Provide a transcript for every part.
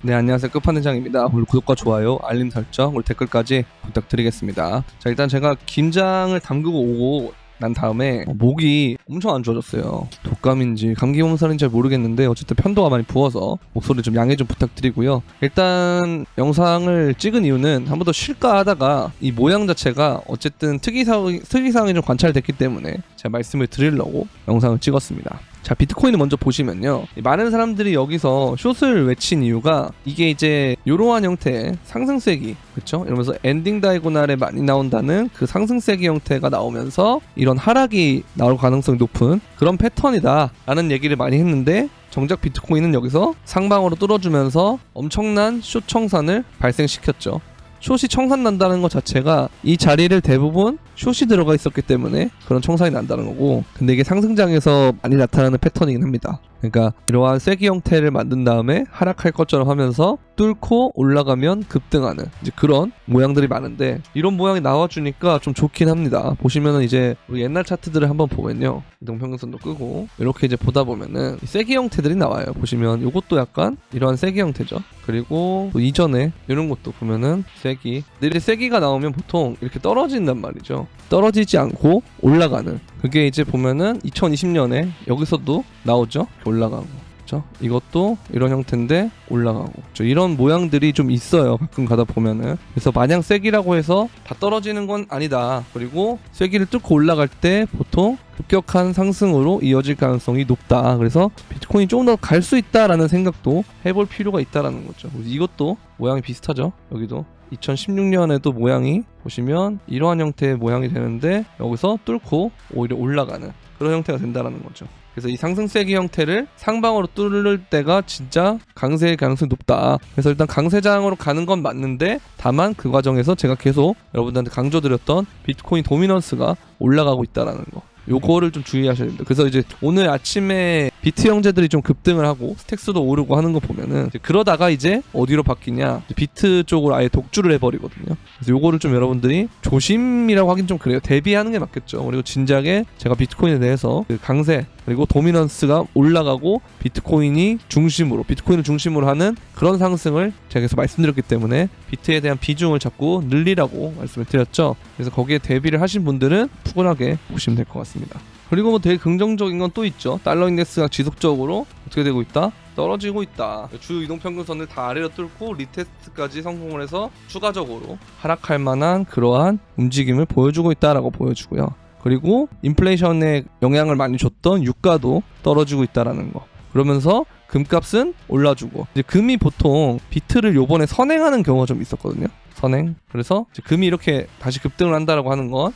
네, 안녕하세요. 끝판왕장입니다. 오늘 구독과 좋아요, 알림 설정, 그리고 댓글까지 부탁드리겠습니다. 자, 일단 제가 김장을 담그고 오고 난 다음에 목이 엄청 안 좋아졌어요. 독감인지 감기 몸살인지 잘 모르겠는데 어쨌든 편도가 많이 부어서 목소리 좀 양해 좀 부탁드리고요. 일단 영상을 찍은 이유는 한 번 더 쉴까 하다가 이 모양 자체가 어쨌든 특이사항이 좀 관찰됐기 때문에 제가 말씀을 드리려고 영상을 찍었습니다. 자, 비트코인을 먼저 보시면요, 많은 사람들이 여기서 숏을 외친 이유가 이게 이제 이러한 형태의 상승세기, 그렇죠? 이러면서 엔딩 다이고날에 많이 나온다는 그 상승세기 형태가 나오면서 이런 하락이 나올 가능성이 높은 그런 패턴이다 라는 얘기를 많이 했는데, 정작 비트코인은 여기서 상방으로 뚫어주면서 엄청난 숏 청산을 발생시켰죠. 숏이 청산난다는 것 자체가 이 자리를 대부분 숏이 들어가 있었기 때문에 그런 청산이 난다는 거고, 근데 이게 상승장에서 많이 나타나는 패턴이긴 합니다. 그러니까 이러한 쐐기 형태를 만든 다음에 하락할 것처럼 하면서 뚫고 올라가면 급등하는 이제 그런 모양들이 많은데, 이런 모양이 나와주니까 좀 좋긴 합니다. 보시면은 이제 우리 옛날 차트들을 한번 보면요, 이동평균선도 끄고 이렇게 이제 보다 보면은 쐐기 형태들이 나와요. 보시면 이것도 약간 이러한 쐐기 형태죠. 그리고 또 이전에 이런 것도 보면은 쐐기, 근데 쐐기가 나오면 보통 이렇게 떨어진단 말이죠. 떨어지지 않고 올라가는, 그게 이제 보면은 2020년에 여기서도 나오죠. 올라가고, 그렇죠? 이것도 이런 형태인데 올라가고, 그렇죠? 이런 모양들이 좀 있어요, 가끔 가다 보면은. 그래서 마냥 쐐기라고 해서 다 떨어지는 건 아니다. 그리고 쐐기를 뚫고 올라갈 때 보통 급격한 상승으로 이어질 가능성이 높다. 그래서 비트코인이 조금 더 갈 수 있다라는 생각도 해볼 필요가 있다라는 거죠. 이것도 모양이 비슷하죠. 여기도 2016년에도 모양이 보시면 이러한 형태의 모양이 되는데 여기서 뚫고 오히려 올라가는 그런 형태가 된다라는 거죠. 그래서 이 상승세기 형태를 상방으로 뚫을 때가 진짜 강세일 가능성이 높다. 그래서 일단 강세장으로 가는 건 맞는데, 다만 그 과정에서 제가 계속 여러분들한테 강조드렸던 비트코인 도미넌스가 올라가고 있다라는 거, 요거를 좀 주의하셔야 됩니다. 그래서 이제 오늘 아침에 비트 형제들이 좀 급등을 하고 스택스도 오르고 하는 거 보면은, 그러다가 이제 어디로 바뀌냐, 비트 쪽으로 아예 독주를 해버리거든요. 그래서 요거를 좀 여러분들이 조심이라고 하긴 좀 그래요. 대비하는 게 맞겠죠. 그리고 진작에 제가 비트코인에 대해서 그 강세 그리고 도미넌스가 올라가고 비트코인을 중심으로 하는 그런 상승을 제가 계속 말씀드렸기 때문에 비트에 대한 비중을 자꾸 늘리라고 말씀을 드렸죠. 그래서 거기에 대비를 하신 분들은 푸근하게 보시면 될 것 같습니다. 그리고 뭐 되게 긍정적인 건 또 있죠. 달러 인덱스가 지속적으로 어떻게 되고 있다? 떨어지고 있다. 주요 이동평균선을 다 아래로 뚫고 리테스트까지 성공을 해서 추가적으로 하락할 만한 그러한 움직임을 보여주고 있다라고 보여주고요. 그리고 인플레이션에 영향을 많이 줬던 유가도 떨어지고 있다라는 거. 그러면서 금값은 올라주고, 이제 금이 보통 비트를 요번에 선행하는 경우가 좀 있었거든요. 선행. 그래서 이제 금이 이렇게 다시 급등을 한다라고 하는 건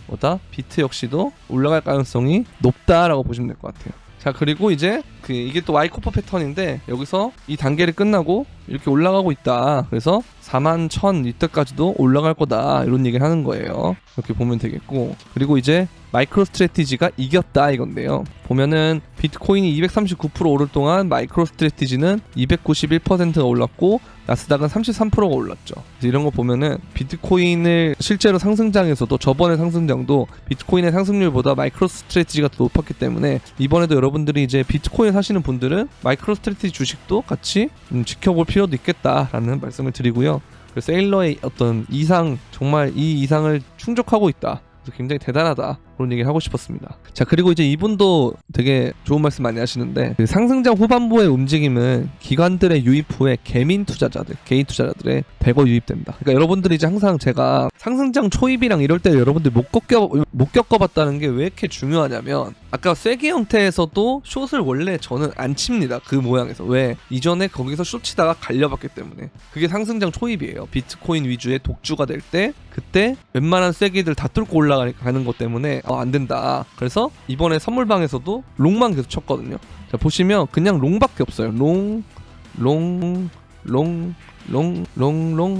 뭐다? 비트 역시도 올라갈 가능성이 높다라고 보시면 될 것 같아요. 자, 그리고 이제 이게 또 와이코퍼 패턴인데, 여기서 이 단계를 끝나고 이렇게 올라가고 있다. 그래서 41,000 이때까지도 올라갈 거다, 이런 얘기를 하는 거예요. 이렇게 보면 되겠고, 그리고 이제 마이크로 스트래티지가 이겼다 이건데요. 보면은 비트코인이 239% 오를 동안 마이크로 스트래티지는 291%가 올랐고 나스닥은 33%가 올랐죠. 이런 거 보면은 비트코인을 실제로 상승장에서도, 저번에 상승장도 비트코인의 상승률보다 마이크로 스트래티지가 더 높았기 때문에 이번에도 여러분들이 이제 비트코인 사시는 분들은 마이크로 스트래티지 주식도 같이 지켜볼 필요도 있겠다라는 말씀을 드리고요. 세일러의 어떤 이상, 정말 이 이상을 충족하고 있다. 그래서 굉장히 대단하다, 그런 얘기를 하고 싶었습니다. 자, 그리고 이제 이분도 되게 좋은 말씀 많이 하시는데, 그 상승장 후반부의 움직임은 기관들의 유입 후에 개인 투자자들의 대거 유입된다. 그러니까 여러분들이 이제 항상 제가 상승장 초입이랑 이럴 때 여러분들이 못 겪어봤다는 게 왜 이렇게 중요하냐면, 아까 쐐기 형태에서도 숏을 원래 저는 안 칩니다. 그 모양에서. 왜? 이전에 거기서 숏 치다가 갈려봤기 때문에. 그게 상승장 초입이에요. 비트코인 위주의 독주가 될 때, 그때 웬만한 쐐기들 다 뚫고 올라가는 것 때문에 안 된다. 그래서 이번에 선물방에서도 롱만 계속 쳤거든요. 자, 보시면 그냥 롱밖에 없어요. 롱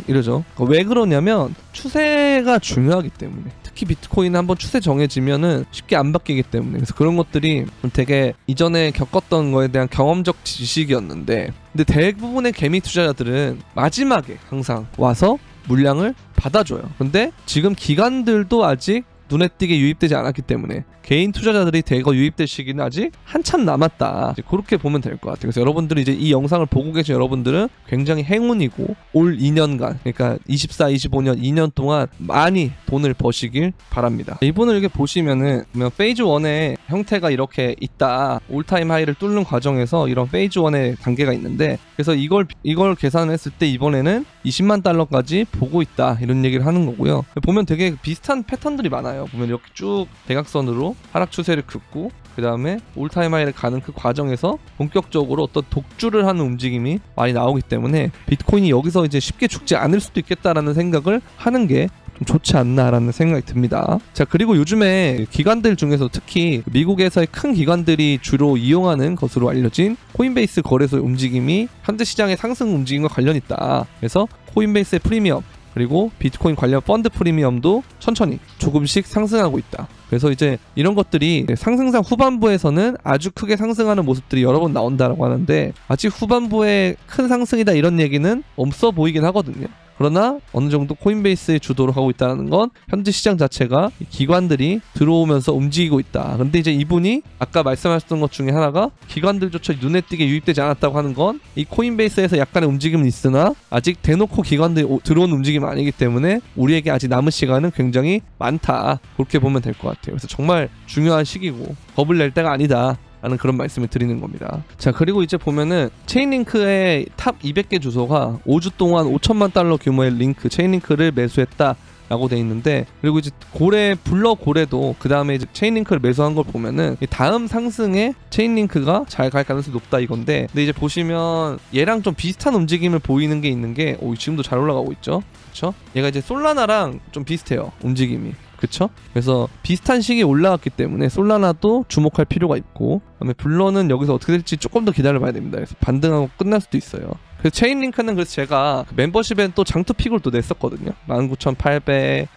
이러죠. 왜 그러냐면 추세가 중요하기 때문에. 특히 비트코인은 한번 추세 정해지면은 쉽게 안 바뀌기 때문에. 그래서 그런 것들이 되게 이전에 겪었던 거에 대한 경험적 지식이었는데, 근데 대부분의 개미 투자자들은 마지막에 항상 와서 물량을 받아줘요. 근데 지금 기관들도 아직 눈에 띄게 유입되지 않았기 때문에 개인 투자자들이 대거 유입될 시기는 아직 한참 남았다. 그렇게 보면 될 것 같아요. 그래서 여러분들이 이제 이 영상을 보고 계신 여러분들은 굉장히 행운이고 올 2년간, 그러니까 24, 25년 2년 동안 많이 돈을 버시길 바랍니다. 이분을 이렇게 보시면은 페이즈 1의 형태가 이렇게 있다. 올타임 하이를 뚫는 과정에서 이런 페이즈 1의 단계가 있는데, 그래서 이걸 계산했을 때 이번에는 20만 달러까지 보고 있다, 이런 얘기를 하는 거고요. 보면 되게 비슷한 패턴들이 많아요. 보면 이렇게 쭉 대각선으로 하락 추세를 긋고 그 다음에 올타임 하이를 가는 그 과정에서 본격적으로 어떤 독주를 하는 움직임이 많이 나오기 때문에 비트코인이 여기서 이제 쉽게 죽지 않을 수도 있겠다라는 생각을 하는 게 좀 좋지 않나라는 생각이 듭니다. 자, 그리고 요즘에 기관들 중에서 특히 미국에서의 큰 기관들이 주로 이용하는 것으로 알려진 코인베이스 거래소의 움직임이 현재 시장의 상승 움직임과 관련이 있다. 그래서 코인베이스의 프리미엄 그리고 비트코인 관련 펀드 프리미엄도 천천히 조금씩 상승하고 있다. 그래서 이제 이런 것들이 상승장 후반부에서는 아주 크게 상승하는 모습들이 여러 번 나온다고 하는데, 아직 후반부에 큰 상승이다 이런 얘기는 없어 보이긴 하거든요. 그러나 어느 정도 코인베이스의 주도로 가고 있다는 건 현재 시장 자체가 기관들이 들어오면서 움직이고 있다. 근데 이제 이분이 아까 말씀하셨던 것 중에 하나가 기관들조차 눈에 띄게 유입되지 않았다고 하는 건 이 코인베이스에서 약간의 움직임은 있으나 아직 대놓고 기관들이 들어온 움직임은 아니기 때문에 우리에게 아직 남은 시간은 굉장히 많다. 그렇게 보면 될 것 같아요. 그래서 정말 중요한 시기고 겁을 낼 때가 아니다 라는 그런 말씀을 드리는 겁니다. 자, 그리고 이제 보면은 체인링크의 탑 200개 주소가 5주 동안 5천만 달러 규모의 링크, 체인링크를 매수했다 라고 돼 있는데, 그리고 이제 블러 고래도 그 다음에 이제 체인링크를 매수한 걸 보면은 다음 상승에 체인링크가 잘 갈 가능성이 높다 이건데, 근데 이제 보시면 얘랑 좀 비슷한 움직임을 보이는 게 있는 게, 지금도 잘 올라가고 있죠. 그쵸? 얘가 이제 솔라나랑 좀 비슷해요, 움직임이. 그쵸? 그래서 비슷한 시기에 올라왔기 때문에 솔라나도 주목할 필요가 있고, 그다음에 블러는 여기서 어떻게 될지 조금 더 기다려봐야 됩니다. 그래서 반등하고 끝날 수도 있어요. 그래서 체인링크는 그래서 제가 멤버십엔 또 장투픽을 또 냈었거든요. 19,800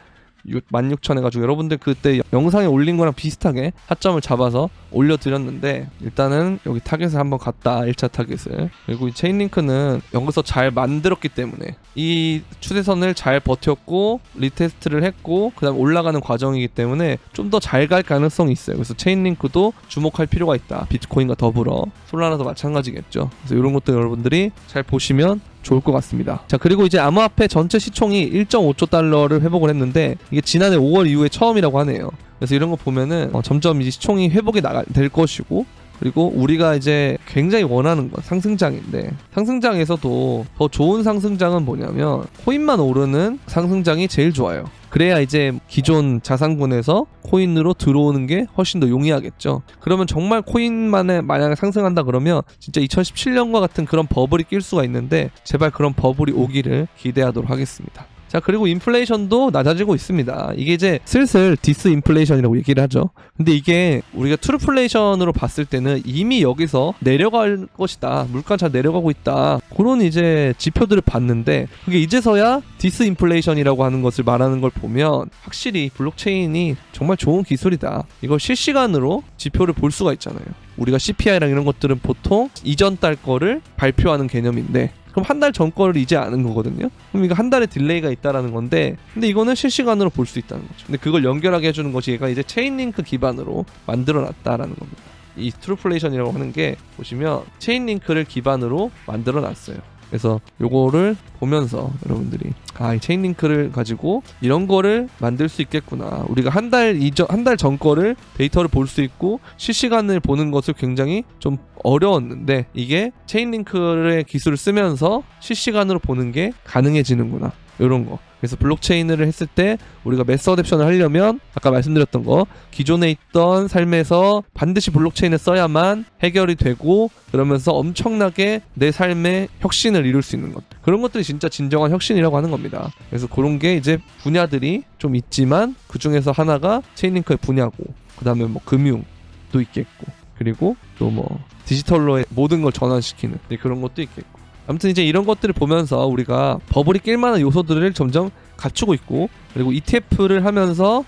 16,000 해가지고 여러분들 그때 영상에 올린 거랑 비슷하게 타점을 잡아서 올려드렸는데, 일단은 여기 타겟을 한번 갔다, 1차 타겟을. 그리고 이 체인링크는 여기서 잘 만들었기 때문에 이 추세선을 잘 버텼고 리테스트를 했고 그 다음 올라가는 과정이기 때문에 좀 더 잘 갈 가능성이 있어요. 그래서 체인링크도 주목할 필요가 있다. 비트코인과 더불어 솔라나도 마찬가지겠죠. 그래서 이런 것들 여러분들이 잘 보시면 좋을 것 같습니다. 자, 그리고 이제 암호화폐 전체 시총이 1.5조 달러를 회복을 했는데, 이게 지난해 5월 이후에 처음이라고 하네요. 그래서 이런 거 보면은 점점 이제 시총이 회복이 될 것이고, 그리고 우리가 이제 굉장히 원하는 건 상승장인데, 상승장에서도 더 좋은 상승장은 뭐냐면 코인만 오르는 상승장이 제일 좋아요. 그래야 이제 기존 자산군에서 코인으로 들어오는 게 훨씬 더 용이하겠죠. 그러면 정말 코인만에 만약에 상승한다 그러면 진짜 2017년과 같은 그런 버블이 낄 수가 있는데, 제발 그런 버블이 오기를 기대하도록 하겠습니다. 자, 그리고 인플레이션도 낮아지고 있습니다. 이게 이제 슬슬 디스인플레이션이라고 얘기를 하죠. 근데 이게 우리가 트루플레이션으로 봤을 때는 이미 여기서 내려갈 것이다, 물가 잘 내려가고 있다, 그런 이제 지표들을 봤는데, 그게 이제서야 디스인플레이션이라고 하는 것을 말하는 걸 보면 확실히 블록체인이 정말 좋은 기술이다, 이걸 실시간으로 지표를 볼 수가 있잖아요. 우리가 CPI랑 이런 것들은 보통 이전 달 거를 발표하는 개념인데, 그럼 한 달 전 거를 이제 아는 거거든요. 그럼 이거 한 달의 딜레이가 있다라는 건데, 근데 이거는 실시간으로 볼 수 있다는 거죠. 근데 그걸 연결하게 해주는 것이 얘가 이제 체인링크 기반으로 만들어놨다라는 겁니다. 이 트루플레이션이라고 하는 게 보시면 체인링크를 기반으로 만들어놨어요. 그래서 요거를 보면서 여러분들이 이 체인링크를 가지고 이런 거를 만들 수 있겠구나, 우리가 한 달 전 거를 데이터를 볼 수 있고 실시간을 보는 것을 굉장히 좀 어려웠는데, 이게 체인링크의 기술을 쓰면서 실시간으로 보는 게 가능해지는구나, 이런 거. 그래서 블록체인을 했을 때 우리가 매스 어댑션을 하려면 아까 말씀드렸던 거, 기존에 있던 삶에서 반드시 블록체인을 써야만 해결이 되고, 그러면서 엄청나게 내 삶의 혁신을 이룰 수 있는 것, 그런 것들이 진짜 진정한 혁신이라고 하는 겁니다. 그래서 그런 게 이제 분야들이 좀 있지만 그 중에서 하나가 체인링크의 분야고, 그 다음에 뭐 금융도 있겠고, 그리고 또 뭐 디지털로의 모든 걸 전환시키는 그런 것도 있겠고, 아무튼 이제 이런 것들을 보면서 우리가 버블이 낄 만한 요소들을 점점 갖추고 있고, 그리고 ETF를 하면서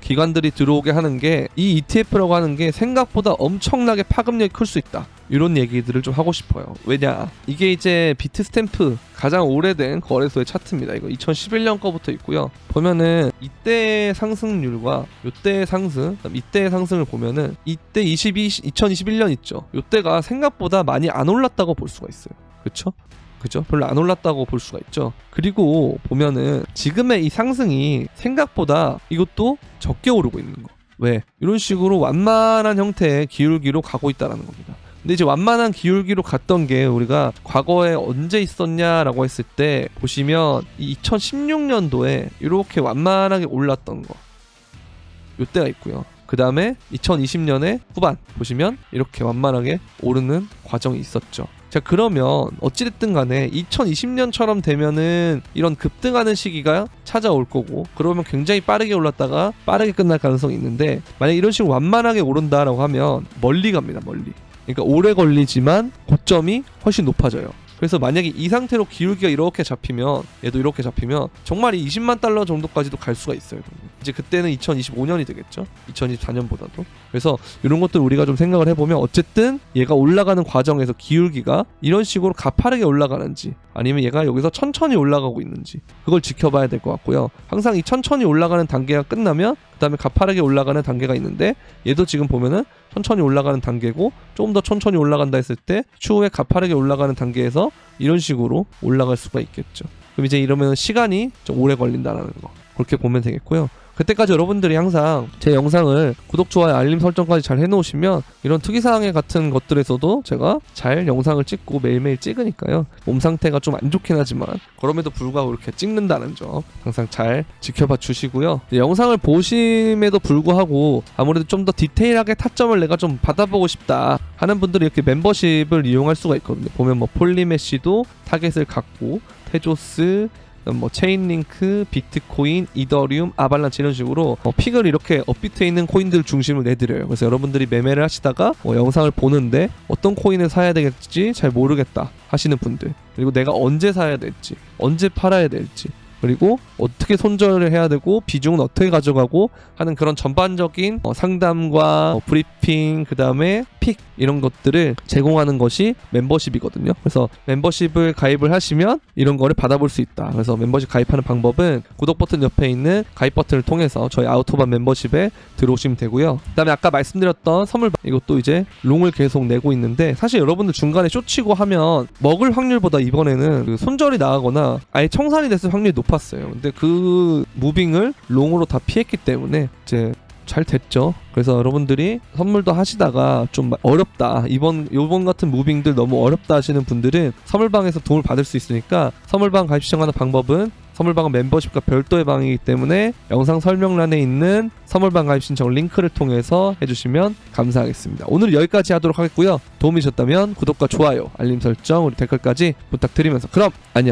기관들이 들어오게 하는 게 이 ETF라고 하는 게 생각보다 엄청나게 파급력이 클 수 있다. 이런 얘기들을 좀 하고 싶어요. 왜냐? 이게 이제 비트스탬프 가장 오래된 거래소의 차트입니다. 이거 2011년 거부터 있고요. 보면은 이때의 상승률과 이때의 상승, 그다음 이때의 상승을 보면은 이때 2021년 있죠. 이때가 생각보다 많이 안 올랐다고 볼 수가 있어요. 그렇죠? 그죠? 별로 안 올랐다고 볼 수가 있죠. 그리고 보면은 지금의 이 상승이 생각보다 이것도 적게 오르고 있는 거. 왜? 이런 식으로 완만한 형태의 기울기로 가고 있다는 겁니다. 근데 이제 완만한 기울기로 갔던 게 우리가 과거에 언제 있었냐라고 했을 때 보시면 이 2016년도에 이렇게 완만하게 올랐던 거 이때가 있고요. 그 다음에 2020년의 후반 보시면 이렇게 완만하게 오르는 과정이 있었죠. 자, 그러면 어찌됐든 간에 2020년처럼 되면은 이런 급등하는 시기가 찾아올 거고, 그러면 굉장히 빠르게 올랐다가 빠르게 끝날 가능성이 있는데, 만약 이런 식으로 완만하게 오른다라고 하면 멀리 갑니다. 멀리. 그러니까 오래 걸리지만 고점이 훨씬 높아져요. 그래서 만약에 이 상태로 기울기가 이렇게 잡히면, 얘도 이렇게 잡히면 정말 이 20만 달러 정도까지도 갈 수가 있어요. 이제 그때는 2025년이 되겠죠. 2024년보다도. 그래서 이런 것들 우리가 좀 생각을 해보면, 어쨌든 얘가 올라가는 과정에서 기울기가 이런 식으로 가파르게 올라가는지 아니면 얘가 여기서 천천히 올라가고 있는지 그걸 지켜봐야 될 것 같고요. 항상 이 천천히 올라가는 단계가 끝나면 그 다음에 가파르게 올라가는 단계가 있는데, 얘도 지금 보면은 천천히 올라가는 단계고, 조금 더 천천히 올라간다 했을 때 추후에 가파르게 올라가는 단계에서 이런 식으로 올라갈 수가 있겠죠. 그럼 이제 이러면 시간이 좀 오래 걸린다는 거, 그렇게 보면 되겠고요. 그때까지 여러분들이 항상 제 영상을 구독, 좋아요, 알림 설정까지 잘 해놓으시면 이런 특이사항의 같은 것들에서도 제가 잘 영상을 찍고 매일매일 찍으니까요. 몸 상태가 좀 안 좋긴 하지만 그럼에도 불구하고 이렇게 찍는다는 점 항상 잘 지켜봐 주시고요. 영상을 보심에도 불구하고 아무래도 좀 더 디테일하게 타점을 내가 좀 받아보고 싶다 하는 분들이 이렇게 membership을 이용할 수가 있거든요. 보면 뭐 폴리메쉬도 타겟을 갖고, 테조스, 뭐 체인링크, 비트코인, 이더리움, 아발란치 이런 식으로 픽을 이렇게 업비트에 있는 코인들 중심으로 내드려요. 그래서 여러분들이 매매를 하시다가 영상을 보는데 어떤 코인을 사야 되겠지 잘 모르겠다 하시는 분들, 그리고 내가 언제 사야 될지, 언제 팔아야 될지, 그리고 어떻게 손절을 해야 되고 비중은 어떻게 가져가고 하는 그런 전반적인 상담과 브리핑, 그 다음에 픽 이런 것들을 제공하는 것이 멤버십이거든요. 그래서 멤버십을 가입을 하시면 이런 거를 받아볼 수 있다. 그래서 멤버십 가입하는 방법은 구독 버튼 옆에 있는 가입 버튼을 통해서 저희 아우토반 멤버십에 들어오시면 되고요. 그 다음에 아까 말씀드렸던 선물, 이것도 이제 롱을 계속 내고 있는데, 사실 여러분들 중간에 쇼치고 하면 먹을 확률보다 이번에는 그 손절이 나가거나 아예 청산이 됐을 확률이 높았어요. 근데 그 무빙을 롱으로 다 피했기 때문에 이제 잘 됐죠. 그래서 여러분들이 선물도 하시다가 좀 어렵다, 이번 같은 무빙들 너무 어렵다 하시는 분들은 선물방에서 도움을 받을 수 있으니까, 선물방 가입 신청하는 방법은 선물방은 멤버십과 별도의 방이기 때문에 영상 설명란에 있는 선물방 가입 신청 링크를 통해서 해주시면 감사하겠습니다. 오늘 여기까지 하도록 하겠고요. 도움이 되셨다면 구독과 좋아요, 알림 설정, 우리 댓글까지 부탁드리면서 그럼 안녕.